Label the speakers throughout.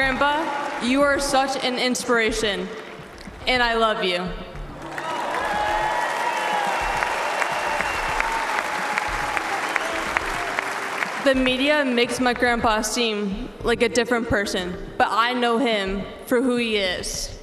Speaker 1: Grandpa, you are such an inspiration, and I love you. The media makes my grandpa seem like a different person, but I know him for who he is.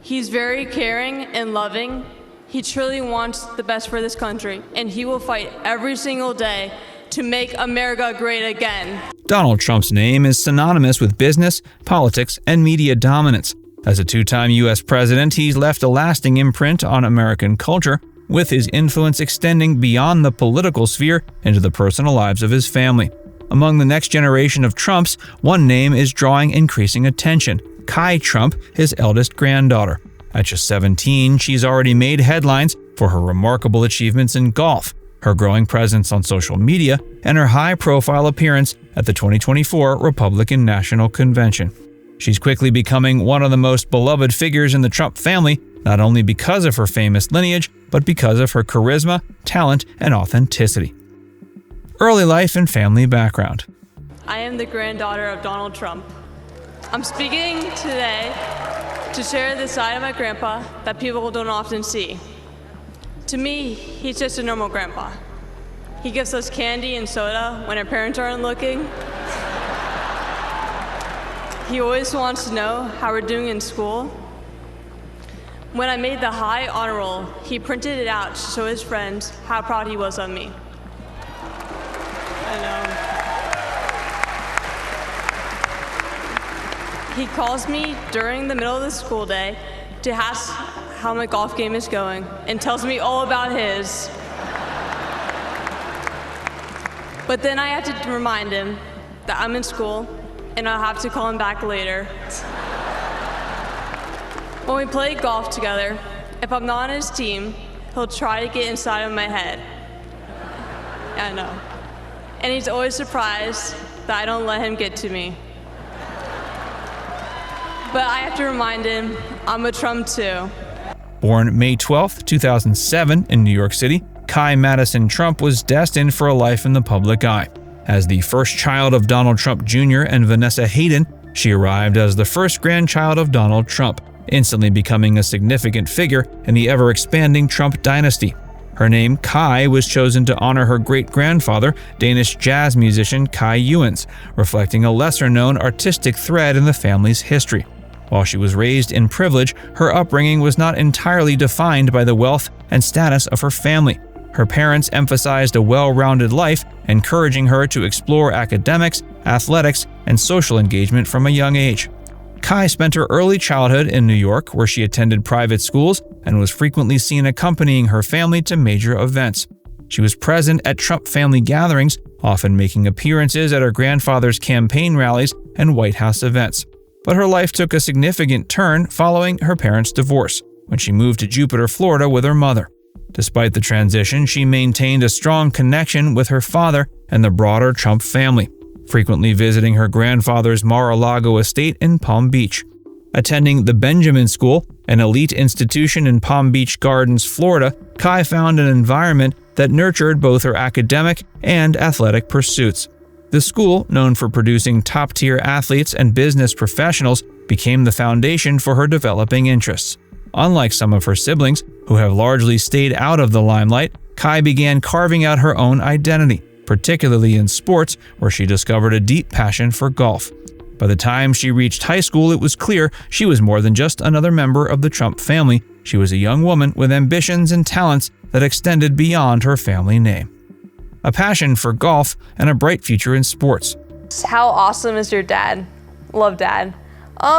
Speaker 1: He's very caring and loving. He truly wants the best for this country, and he will fight every single day to make America great again.
Speaker 2: Donald Trump's name is synonymous with business, politics, and media dominance. As a two-time U.S. president, he's left a lasting imprint on American culture, with his influence extending beyond the political sphere into the personal lives of his family. Among the next generation of Trumps, one name is drawing increasing attention: Kai Trump, his eldest granddaughter. At just 17, she's already made headlines for her remarkable achievements in golf, her growing presence on social media, and her high-profile appearance at the 2024 Republican National Convention. She's quickly becoming one of the most beloved figures in the Trump family, not only because of her famous lineage, but because of her charisma, talent, and authenticity. Early life and family background.
Speaker 1: I am the granddaughter of Donald Trump. I'm speaking today to share the side of my grandpa that people don't often see. To me, he's just a normal grandpa. He gives us candy and soda when our parents aren't looking. He always wants to know how we're doing in school. When I made the high honor roll, he printed it out to show his friends how proud he was of me. He calls me during the middle of the school day to ask how my golf game is going and tells me all about his. But then I have to remind him that I'm in school and I'll have to call him back later. When we play golf together, if I'm not on his team, he'll try to get inside of my head. I know. And he's always surprised that I don't let him get to me. But I have to remind him I'm a Trump too.
Speaker 2: Born May 12, 2007 in New York City, Kai Madison Trump was destined for a life in the public eye. As the first child of Donald Trump Jr. and Vanessa Hayden, she arrived as the first grandchild of Donald Trump, instantly becoming a significant figure in the ever-expanding Trump dynasty. Her name, Kai, was chosen to honor her great-grandfather, Danish jazz musician Kai Ewens, reflecting a lesser-known artistic thread in the family's history. While she was raised in privilege, her upbringing was not entirely defined by the wealth and status of her family. Her parents emphasized a well-rounded life, encouraging her to explore academics, athletics, and social engagement from a young age. Kai spent her early childhood in New York, where she attended private schools and was frequently seen accompanying her family to major events. She was present at Trump family gatherings, often making appearances at her grandfather's campaign rallies and White House events. But her life took a significant turn following her parents' divorce, when she moved to Jupiter, Florida with her mother. Despite the transition, she maintained a strong connection with her father and the broader Trump family, frequently visiting her grandfather's Mar-a-Lago estate in Palm Beach. Attending the Benjamin School, an elite institution in Palm Beach Gardens, Florida, Kai found an environment that nurtured both her academic and athletic pursuits. The school, known for producing top-tier athletes and business professionals, became the foundation for her developing interests. Unlike some of her siblings, who have largely stayed out of the limelight, Kai began carving out her own identity, particularly in sports, where she discovered a deep passion for golf. By the time she reached high school, it was clear she was more than just another member of the Trump family. She was a young woman with ambitions and talents that extended beyond her family name. A passion for golf and a bright future in sports.
Speaker 1: How awesome is your dad? Love Dad.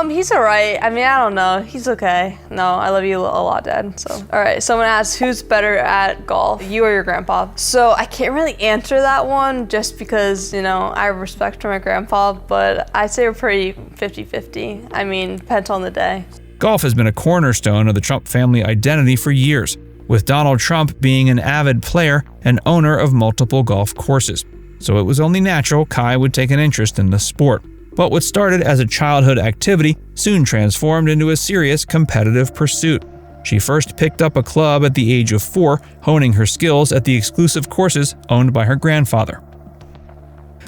Speaker 1: He's alright. I mean, I don't know. He's okay. No, I love you a lot, Dad. So, alright, someone asked, who's better at golf, you or your grandpa? So I can't really answer that one just because, I have respect for my grandpa, but I'd say we're pretty 50-50. I mean, depends on the day.
Speaker 2: Golf has been a cornerstone of the Trump family identity for years, with Donald Trump being an avid player and owner of multiple golf courses. So it was only natural Kai would take an interest in the sport. But what started as a childhood activity soon transformed into a serious competitive pursuit. She first picked up a club at the age of 4, honing her skills at the exclusive courses owned by her grandfather.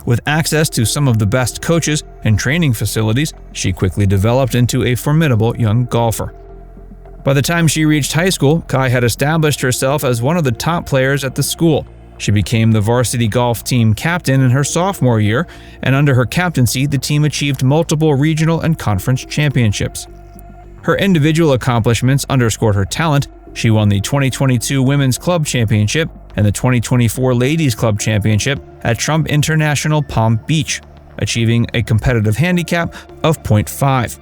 Speaker 2: With access to some of the best coaches and training facilities, she quickly developed into a formidable young golfer. By the time she reached high school, Kai had established herself as one of the top players at the school. She became the varsity golf team captain in her sophomore year, and under her captaincy, the team achieved multiple regional and conference championships. Her individual accomplishments underscored her talent. She won the 2022 Women's Club Championship and the 2024 Ladies Club Championship at Trump International Palm Beach, achieving a competitive handicap of .5.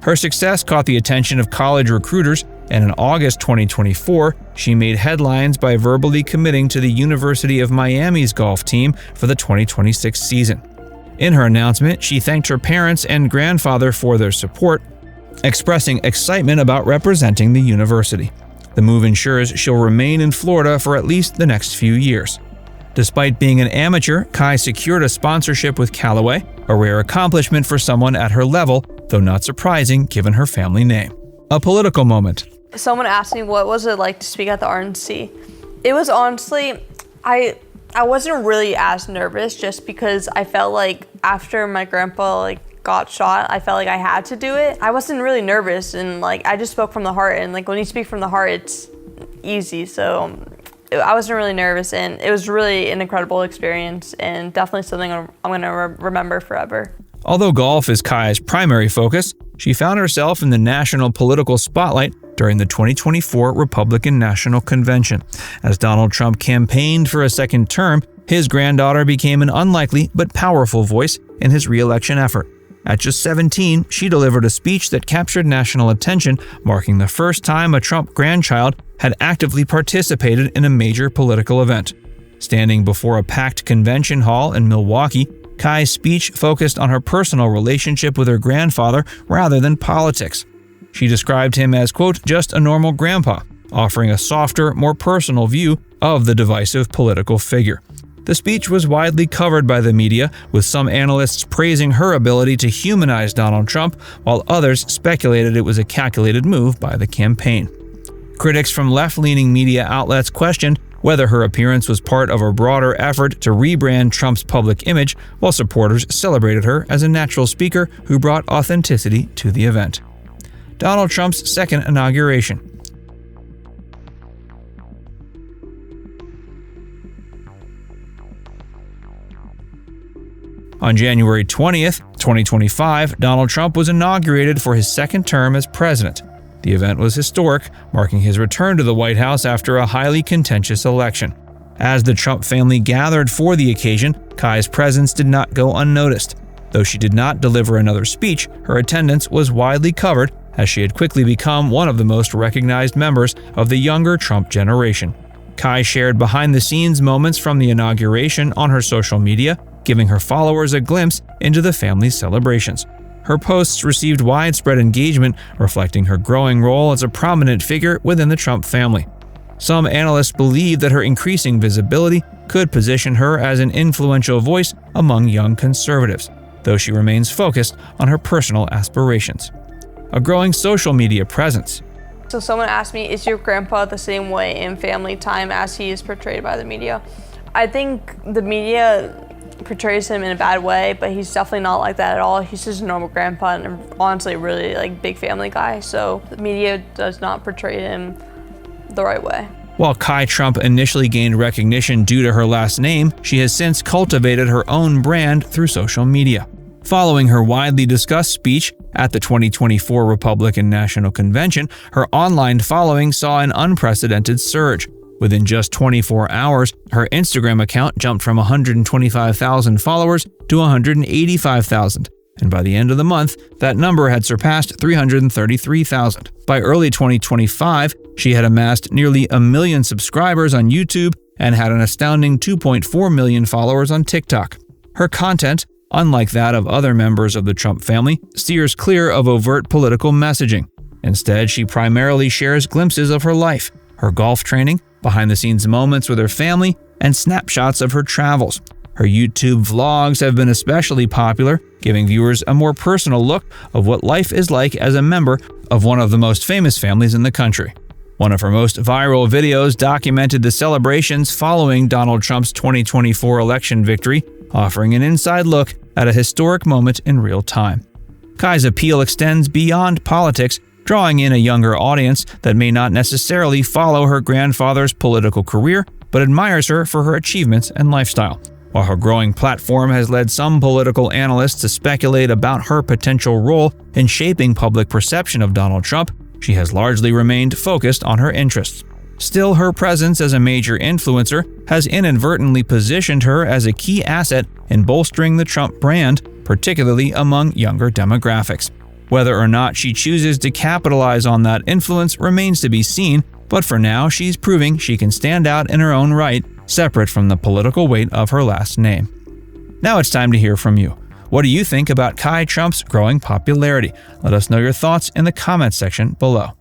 Speaker 2: Her success caught the attention of college recruiters, and in August 2024, she made headlines by verbally committing to the University of Miami's golf team for the 2026 season. In her announcement, she thanked her parents and grandfather for their support, expressing excitement about representing the university. The move ensures she'll remain in Florida for at least the next few years. Despite being an amateur, Kai secured a sponsorship with Callaway, a rare accomplishment for someone at her level, though not surprising given her family name. A political moment.
Speaker 1: Someone asked me what was it like to speak at the RNC. It was honestly, I wasn't really as nervous just because I felt like after my grandpa got shot, I felt like I had to do it. I wasn't really nervous, and I just spoke from the heart, and when you speak from the heart, it's easy. So I wasn't really nervous, and it was really an incredible experience and definitely something I'm going to remember forever.
Speaker 2: Although golf is Kai's primary focus, she found herself in the national political spotlight during the 2024 Republican National Convention. As Donald Trump campaigned for a second term, his granddaughter became an unlikely but powerful voice in his re-election effort. At just 17, she delivered a speech that captured national attention, marking the first time a Trump grandchild had actively participated in a major political event. Standing before a packed convention hall in Milwaukee, Kai's speech focused on her personal relationship with her grandfather rather than politics. She described him as, quote, just a normal grandpa, offering a softer, more personal view of the divisive political figure. The speech was widely covered by the media, with some analysts praising her ability to humanize Donald Trump, while others speculated it was a calculated move by the campaign. Critics from left-leaning media outlets questioned whether her appearance was part of a broader effort to rebrand Trump's public image, while supporters celebrated her as a natural speaker who brought authenticity to the event. Donald Trump's second inauguration. On January 20th, 2025, Donald Trump was inaugurated for his second term as president. The event was historic, marking his return to the White House after a highly contentious election. As the Trump family gathered for the occasion, Kai's presence did not go unnoticed. Though she did not deliver another speech, her attendance was widely covered as she had quickly become one of the most recognized members of the younger Trump generation. Kai shared behind-the-scenes moments from the inauguration on her social media, giving her followers a glimpse into the family's celebrations. Her posts received widespread engagement, reflecting her growing role as a prominent figure within the Trump family. Some analysts believe that her increasing visibility could position her as an influential voice among young conservatives, though she remains focused on her personal aspirations. A growing social media presence.
Speaker 1: So someone asked me, is your grandpa the same way in family time as he is portrayed by the media? I think the media portrays him in a bad way, but he's definitely not like that at all. He's just a normal grandpa and honestly really big family guy, so the media does not portray him the right way.
Speaker 2: While Kai Trump initially gained recognition due to her last name, she has since cultivated her own brand through social media. Following her widely discussed speech at the 2024 Republican National Convention, her online following saw an unprecedented surge. Within just 24 hours, her Instagram account jumped from 125,000 followers to 185,000, and by the end of the month, that number had surpassed 333,000. By early 2025, she had amassed nearly 1 million subscribers on YouTube and had an astounding 2.4 million followers on TikTok. Her content, unlike that of other members of the Trump family, steers clear of overt political messaging. Instead, she primarily shares glimpses of her life, her golf training, behind-the-scenes moments with her family, and snapshots of her travels. Her YouTube vlogs have been especially popular, giving viewers a more personal look of what life is like as a member of one of the most famous families in the country. One of her most viral videos documented the celebrations following Donald Trump's 2024 election victory, offering an inside look at a historic moment in real time. Kai's appeal extends beyond politics, drawing in a younger audience that may not necessarily follow her grandfather's political career, but admires her for her achievements and lifestyle. While her growing platform has led some political analysts to speculate about her potential role in shaping public perception of Donald Trump, she has largely remained focused on her interests. Still, her presence as a major influencer has inadvertently positioned her as a key asset in bolstering the Trump brand, particularly among younger demographics. Whether or not she chooses to capitalize on that influence remains to be seen, but for now she's proving she can stand out in her own right, separate from the political weight of her last name. Now it's time to hear from you. What do you think about Kai Trump's growing popularity? Let us know your thoughts in the comments section below.